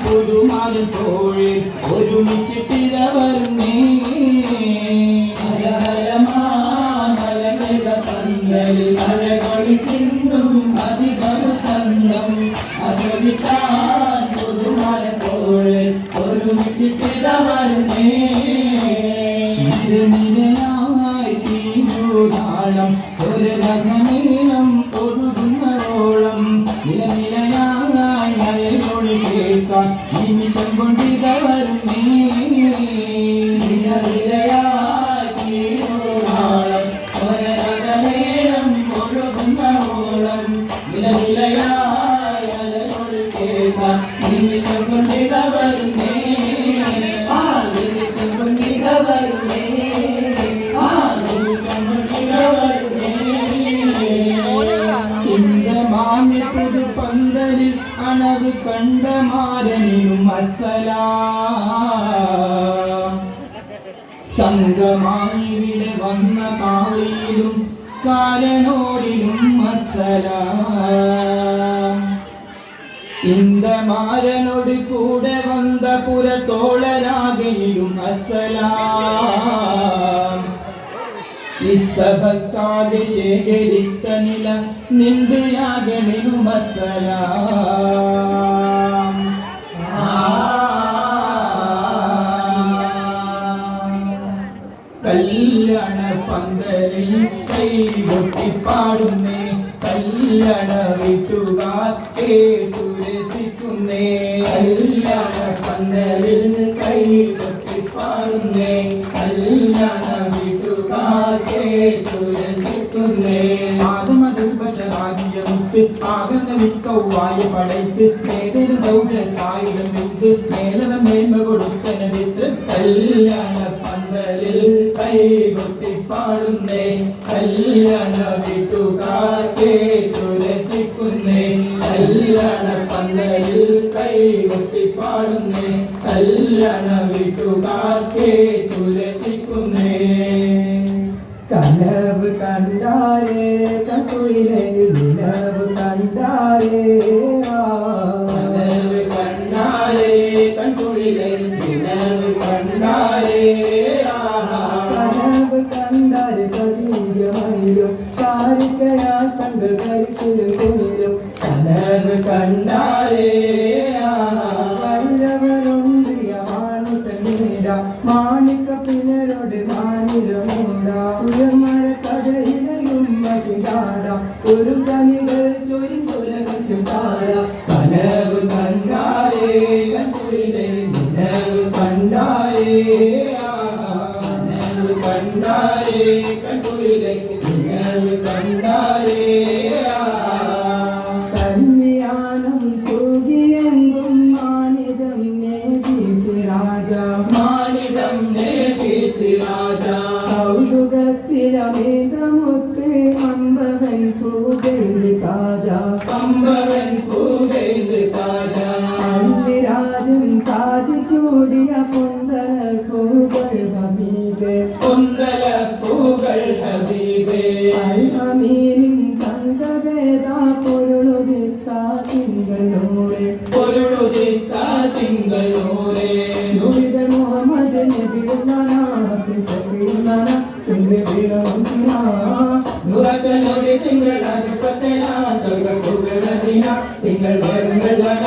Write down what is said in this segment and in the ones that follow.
പുതുമാരും തോഴി ഒരുമിച്ചിട്ടിരവരുന്നേ ചിന്തും അധികം ചന്തം ആസ്വദിക്കാൻ പുതുമാരും തോഴി ഒരുമിച്ചിട്ടിരവരുന്നേ നിരനിരയായി തീരുതാളം സ്വരരഥമീളം ഒഴുകുന്നോളം നിലനിലയായി അയലൊളി കേൾക്കാൻ നിമിഷം കൊണ്ടിതവരുന്നേ നിലനിലയായി തീരുതാളം സ്വരരഥമീളം ഒഴുകുന്നോളം നിലനിലയായി അയലൊളി കേൾക്കാൻ നിമിഷം കൊണ്ടിതവരുന്നേ ചിന്തമാഞ്ഞ പന്തലിൽ അണത് കണ്ടമാരനിലും അസ്സലാം സംഘമായി ഇവിടെ വന്ന കാളിയിലും കാലനോരിലും അസ്സലാം ഇന്ദമാരനോട് കൂടെ വന്ന പുരത്തോളരാകയിലും അസ്സലാം ഇസബക്കാതെ ശേഖരിത്ത നില നിന്ദയാകണിലും അസ്സലാം കല്യാണ പന്തലിൽ കൈകൊട്ടിപ്പാടുന്നേ കല്യാണ വീട്ടുകാർ കേട്ടു രസിക്കുന്നേ കല്യാണ പന്തലിൽ കൈകൊട്ടിപ്പാടുന്നേ കല്യാണ വീട്ടുകാർ കേട്ടു രസിക്കുന്നേ ആദമദുർബശരാകിയ മുത്ത് ആകന്ന വിക്കൗവായ പടയ്ത്ത് ഏതൊരു സൗജന്യായുധം വിത്ത് മേലവൻ മേന്മ കൊടുത്തന വിത്ത് കല്യാണ പന്തലിൽ കൈകൊട്ടിപ്പാടുന്നേ കല്യാണ വീട്ടുകാർ കേട്ടു രസിക്കുന്നേ കല്യാണ പന്തലിൽ കൈകൊട്ടിപ്പാടുന്നേ കല്യാണ വീട്ടുകാർ കേട്ടു രസിക്കുന്നേ കനവ് കണ്ടാരേ കൺകുയിലെ നിലവ് കണ്ടാരേ കനവ് കണ്ടാരേ കൺകുയിലെ നിലവ് കണ്ടാരേ കനവ് കണ്ടാരേ കതിമയിലും കാരിക്കയാൽ തങ്ങൾ കരിച്ചിലും കുനിലും കനവ് കണ്ടാരേ വൈരവരൊണ്ടിയ മാണിട്ട മാണിക്ക പിന്നരോട് മാനിലുമുണ്ട ഉയർമര കഥയിലെയും മഷിതാട ഒരു കനികൾ ചൊരിന്തുലകം താഴ കനവ് കണ്ടാരേ കൺകുയിലെ നിലവ് കണ്ടാരേ കനവ് കണ്ടാരേ കൺകുയിലെ നിലവ് കണ്ടാരേ കല്യാണം തൂകിയെങ്കും മാനിതം നേടിസി രാജ മാനിതം നേടിസി രാജ കൗതുകത്തിലമേതമുത്ത് അമ്പവൻ പൂകൈത് താജ അമ്പവൻ പൂകൈത് താജ അന്തിരാജൻ താജ് ചൂടിയ പൊന്തല പൂകൾ ഹബീബേ പൊന്തല പൂകൾ ഹബീബേ അൽഅമീനും തങ്കവേദ പൊരുളുദിത്ത തിങ്കളൂരെ പൊരുളുദിത്ത തിങ്കളൂരെ നൂരിത മുഹമ്മദ് നബിയുള്ളാന പിൻസബിയുള്ളാന ചന്ദ്രബിളവംസിന നൂറക്കനോട് തിങ്കളാധിപത്യന സ്വർഗ പൂകൾ മദീന തിങ്കൾ വേറുള്ളന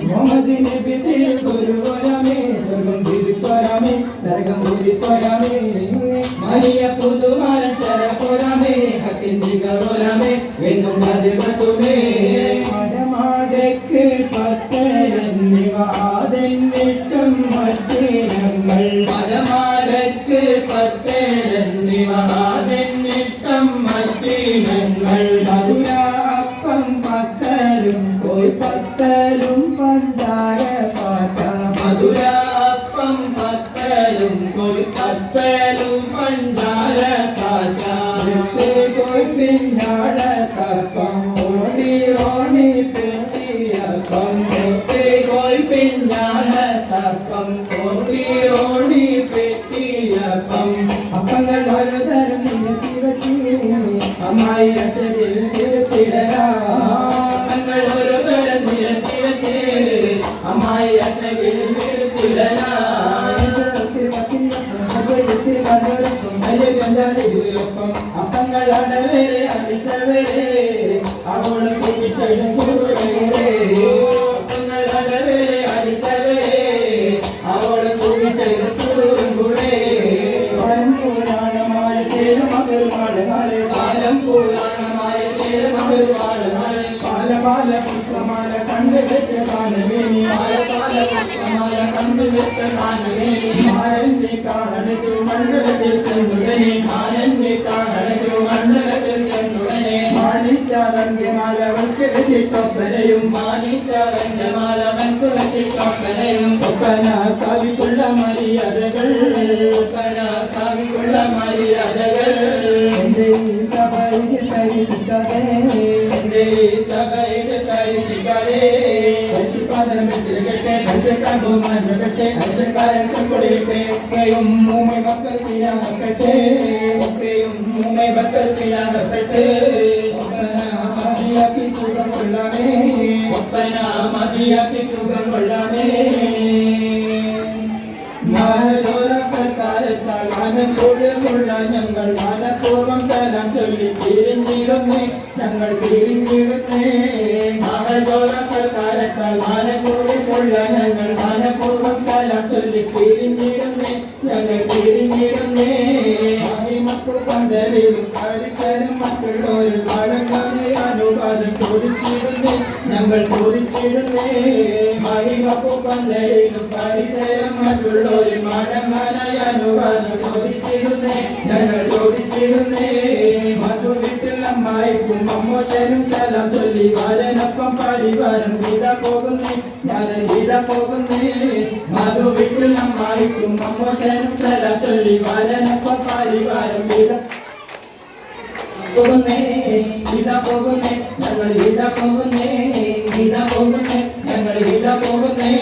മുഹമ്മദ് നബി തിരുവരാമേ സ്വർഗം തിരുവരാമേ നരകം തിരുവരാമേ മരിയ പുതുമാരൻ ശരപുരമേ ഹക്കിന്ദികോരമേ എന്നും മതിമതുമേ മടമാടക്ക് പത്തരന്നിവാതെന്നിഷ്ടം മറ്റേനങ്ങൾ മടമാടക്ക് പത്തരന്നിവാതെന്നിഷ്ടം മറ്റേനങ്ങൾ മധുരാപ്പം പത്തലും പോയി പത്തലും പഞ്ചാര പാട്ട മധുരാപ്പം പത്തലും പോയി പത്തലും പഞ്ചാര പാട്ട പോയി പിന്നാട തപ്പം ഓടി ഓണി പെട്ടിയപ്പം പോയി പിന്നാട തപ്പം ഓടി ഓണി പെട്ടിയപ്പം അപ്പങ്ങൾ ഒരു തരം അമ്മായി അശരിൽ തിരുത്തിടരാ ഞങ്ങൾ ഒരു തരം നിരത്തി വെച്ച് അമ്മായി അശരിൽ തിരുത്തിടരാ അപ്പങ്ങൾ അടവേരെ അടിസവേരെ അവളും സൂചിച്ചടും സൂര്യരെ അപ്പങ്ങൾ അടവേരെ അടിസവേരെ അവളും സൂചിച്ചടും സൂര്യൻ കൂടെ പുരാണമായ ചേരുമകരുമാട് നാളെ കാലം പുരാണമായ ചേരുമകരുമാട് നാളെ പാലപാല പുഷ്പമാല കണ്ടു വെച്ച കാലമേനി പാലപാല പുഷ്പമാല കണ്ടു വെച്ച കാലമേനി മാരന്റെ കാരണച്ചു മണ്ഡലത്തിൽ ചെന്നുടനെ മാരന്റെ കാരണച്ചു മണ്ഡലത്തിൽ ചെന്നുടനെ മാണിച്ചാവന്റെ മാലവൾക്ക് വെച്ചിട്ടൊപ്പനയും മാണിച്ചാവന്റെ മാലവൾക്ക് വെച്ചിട്ടൊപ്പനയും ഒപ്പന കവിക്കുള്ള മര്യാദകൾ ഒപ്പന കവിക്കുള്ള മര്യാദകൾ എന്റെ സഭയിൽ കഴിച്ചിട്ടതേ എന്റെ സഭയിൽ കഴിച്ചിട്ടതേ ിക്കട്ടെ ഹർഷക്കാരൻ കൊടിയിട്ടെ ഒക്കെയും മൂമെ ഭക്തർ ശീലാകട്ടെ ഒക്കെയും മൂമെ ഭക്തർ ശീലാകട്ടെ മതിയാക്കി സുഖം കൊള്ളാമേ ഒപ്പന മതിയാക്കി സുഖം കൊള്ളാമേ സർക്കാരത്താൽ ആനത്തോടുമുള്ള ഞങ്ങൾ മാനപൂർവം സലാം ചൊല്ലി പിരിഞ്ഞിടുന്നേ ഞങ്ങൾ പിരിഞ്ഞിടുന്നേ മഹജോരം സർക്കാരത്താൽ മാനപൂർവമുള്ള ഞങ്ങൾ മാനപൂർവം സലാം ചൊല്ലി പിരിഞ്ഞിടുന്നേ ഞങ്ങൾ പിരിഞ്ഞിടുന്നേ മക്കൾ പന്തലിലും പരിസരം മറ്റുള്ളവരിൽ വഴങ്ങാതെ അനുവാദം ചോദിച്ചിടുന്നേ ഞങ്ങൾ ചോദിച്ചിടുന്നേ മഹിമപ്പു പന്തലിലും പരിസരം മറ്റുള്ളവരിൽ വഴങ്ങാനായി അനുവാദം ചോദിച്ചിടുന്നേ ഞങ്ങൾ ചോദിച്ചിടുന്നേ മധു വീട്ടിൽ അമ്മായിക്കും അമ്മോശനും സലാം ചൊല്ലി വാരനൊപ്പം പരിവാരം ഇതാ പോകുന്നേ ഞാൻ ഇതാ പോകുന്നേ മധു വീട്ടിൽ അമ്മായിക്കും അമ്മോശനും സലാം ചൊല്ലി വാരനൊപ്പം പരിവാരം ഇതാ പോകുന്നേ ഇതാ പോകുന്നേ ഞങ്ങൾ ഇതാ പോകുന്നേ ഇതാ പോകുന്നേ ഞങ്ങൾ ഇതാ പോകുന്നേ